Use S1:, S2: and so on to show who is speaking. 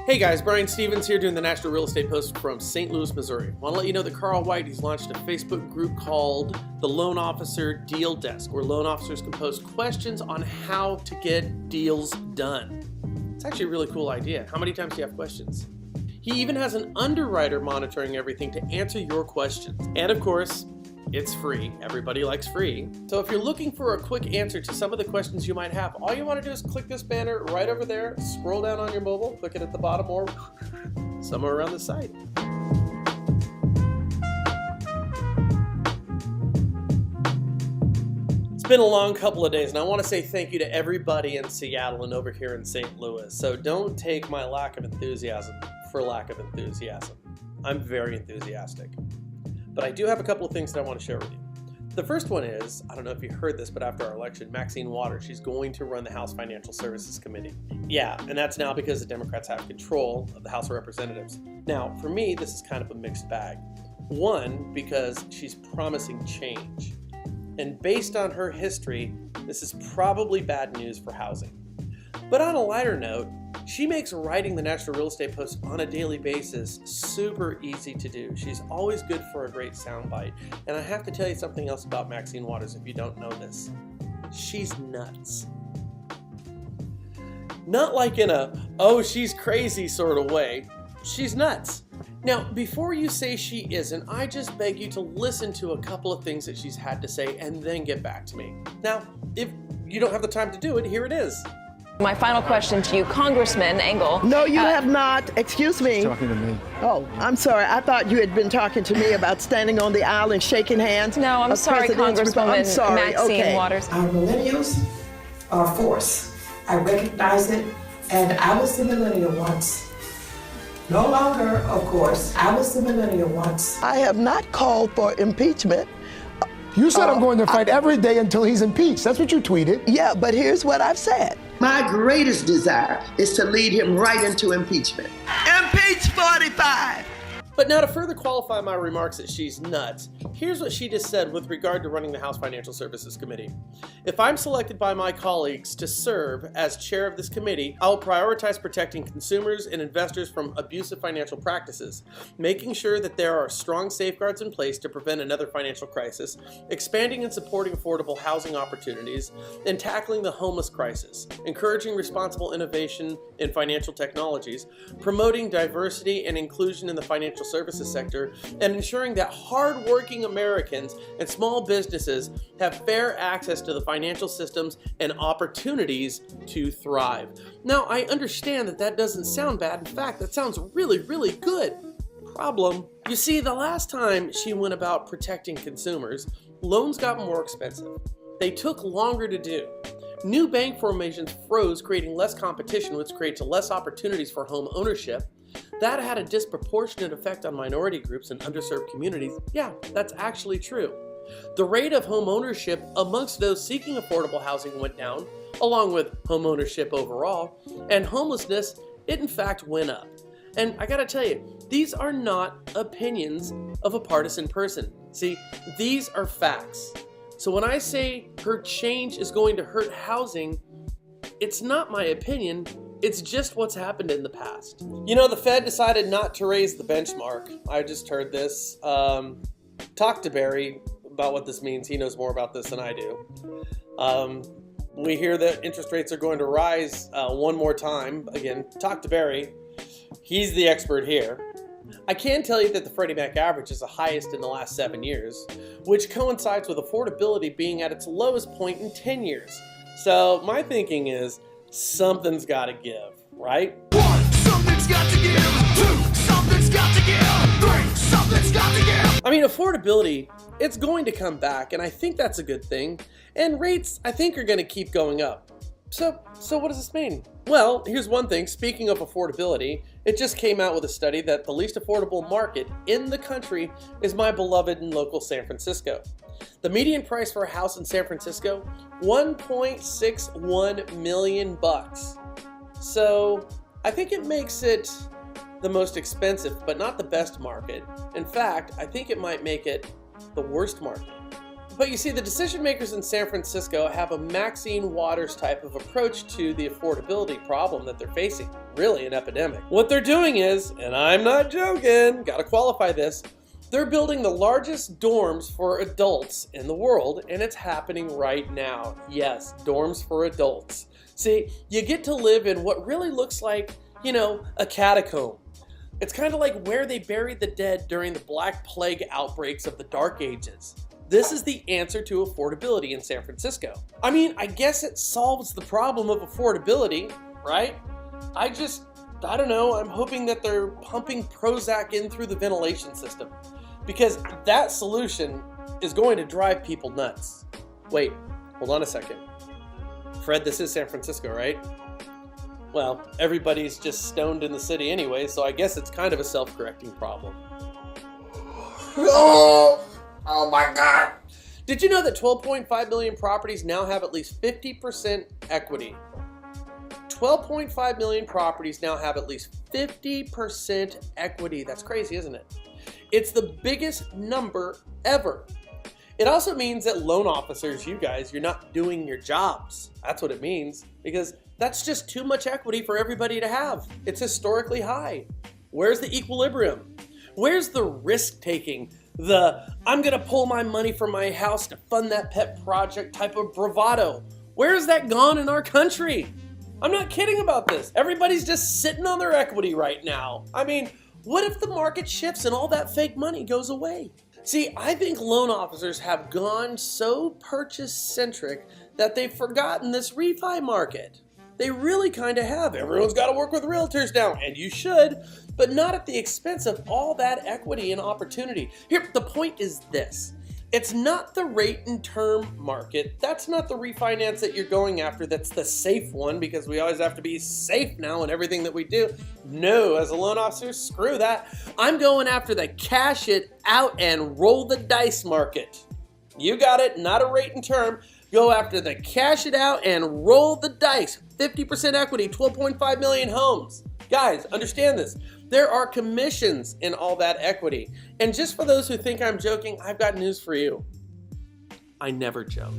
S1: Hey guys, Brian Stevens here doing the National Real Estate Post from St. Louis, Missouri. Want to let you know that Carl White, he's launched a Facebook group called the Loan Officer Deal Desk, where loan officers can post questions on how to get deals done. It's actually a really cool idea. How many times do you have questions? He even has an underwriter monitoring everything to answer your questions. And of course, it's free. Everybody likes free. So if you're looking for a quick answer to some of the questions you might have, all you want to do is click this banner right over there, scroll down on your mobile, click it at the bottom or somewhere around the site. It's been a long couple of days, and I want to say thank you to everybody in Seattle and over here in St. Louis. So don't take my lack of enthusiasm for lack of enthusiasm. I'm very enthusiastic. But I do have a couple of things that I want to share with you. The first one is, I don't know if you heard this, but after our election, Maxine Waters, she's going to run the House Financial Services Committee. Yeah, and that's now because the Democrats have control of the House of Representatives. Now, for me, this is kind of a mixed bag. One, because she's promising change. And based on her history, this is probably bad news for housing. But on a lighter note, she makes writing the National Real Estate Post on a daily basis super easy to do. She's always good for a great soundbite. And I have to tell you something else about Maxine Waters if you don't know this. She's nuts. Not like in a, oh, she's crazy sort of way. She's nuts. Now, before you say she isn't, I just beg you to listen to a couple of things that she's had to say and then get back to me. Now, if you don't have the time to do it, here it is.
S2: My final question to you, Congressman Engel.
S3: No, you have not. Excuse me.
S4: She's talking to me.
S3: Oh, I'm sorry. I thought you had been talking to me about standing on the aisle and shaking hands.
S2: No, I'm sorry, Congresswoman Maxine Waters.
S5: Our millennials are a force. I recognize it, and I was the millennial once. No longer, of course. I was the millennial once.
S3: I have not called for impeachment.
S4: You said I'm going to fight every day until he's impeached. That's what you tweeted.
S3: Yeah, but here's what I've said. My greatest desire is to lead him right into impeachment. Impeach 45!
S1: But now to further qualify my remarks that she's nuts, here's what she just said with regard to running the House Financial Services Committee. If I'm selected by my colleagues to serve as chair of this committee, I will prioritize protecting consumers and investors from abusive financial practices, making sure that there are strong safeguards in place to prevent another financial crisis, expanding and supporting affordable housing opportunities, and tackling the homeless crisis, encouraging responsible innovation in financial technologies, promoting diversity and inclusion in the financial services sector, and ensuring that hard-working Americans and small businesses have fair access to the financial systems and opportunities to thrive. Now, I understand that that doesn't sound bad. In fact, that sounds really, really good. Problem. You see, the last time she went about protecting consumers, loans got more expensive. They took longer to do. New bank formations froze, creating less competition, which creates less opportunities for home ownership. That had a disproportionate effect on minority groups and underserved communities. Yeah, that's actually true. The rate of home ownership amongst those seeking affordable housing went down, along with home ownership overall, and homelessness, it in fact went up. And I gotta tell you, these are not opinions of a partisan person. See, these are facts. So when I say her change is going to hurt housing, it's not my opinion. It's just what's happened in the past. You know, the Fed decided not to raise the benchmark. I just heard this. Talk to Barry about what this means. He knows more about this than I do. We hear that interest rates are going to rise one more time. Again, talk to Barry. He's the expert here. I can tell you that the Freddie Mac average is the highest in the last 7 years, which coincides with affordability being at its lowest point in 10 years. So my thinking is, something's got to give, right?
S6: 1, something's got to give. 2, something's got to give. 3, something's got to give.
S1: I mean, affordability, it's going to come back, and I think that's a good thing. And rates, I think, are going to keep going up. So what does this mean? Well, here's one thing. Speaking of affordability, it just came out with a study that the least affordable market in the country is my beloved and local San Francisco. The median price for a house in San Francisco, $1.61 million. So I think it makes it the most expensive, but not the best market. In fact, I think it might make it the worst market. But you see, the decision makers in San Francisco have a Maxine Waters type of approach to the affordability problem that they're facing, really an epidemic. What they're doing is, and I'm not joking, gotta qualify this, they're building the largest dorms for adults in the world, and it's happening right now. Yes, dorms for adults. See, you get to live in what really looks like, you know, a catacomb. It's kind of like where they buried the dead during the Black Plague outbreaks of the Dark Ages. This is the answer to affordability in San Francisco. I mean, I guess it solves the problem of affordability, right? I don't know, I'm hoping that they're pumping Prozac in through the ventilation system, because that solution is going to drive people nuts. Wait, hold on a second. Fred, this is San Francisco, right? Well, everybody's just stoned in the city anyway, so I guess it's kind of a self-correcting problem.
S7: Oh my God.
S1: Did you know that 12.5 million properties now have at least 50% equity? 12.5 million properties now have at least 50% equity. That's crazy, isn't it? It's the biggest number ever. It also means that loan officers, you guys, you're not doing your jobs. That's what it means, because that's just too much equity for everybody to have. It's historically high. Where's the equilibrium? Where's the risk-taking? I'm gonna pull my money from my house to fund that pet project type of bravado. Where has that gone in our country? I'm not kidding about this. Everybody's just sitting on their equity right now. I mean, what if the market shifts and all that fake money goes away? See, I think loan officers have gone so purchase-centric that they've forgotten this refi market. They really kind of have. Everyone's got to work with realtors now, and you should, but not at the expense of all that equity and opportunity. Here, the point is this. It's not the rate and term market. That's not the refinance that you're going after. That's the safe one, because we always have to be safe now in everything that we do. No, as a loan officer, screw that. I'm going after the cash it out and roll the dice market. You got it, not a rate and term. Go after the cash it out and roll the dice. 50% equity, 12.5 million homes. Guys, understand this. There are commissions in all that equity. And just for those who think I'm joking, I've got news for you. I never joke.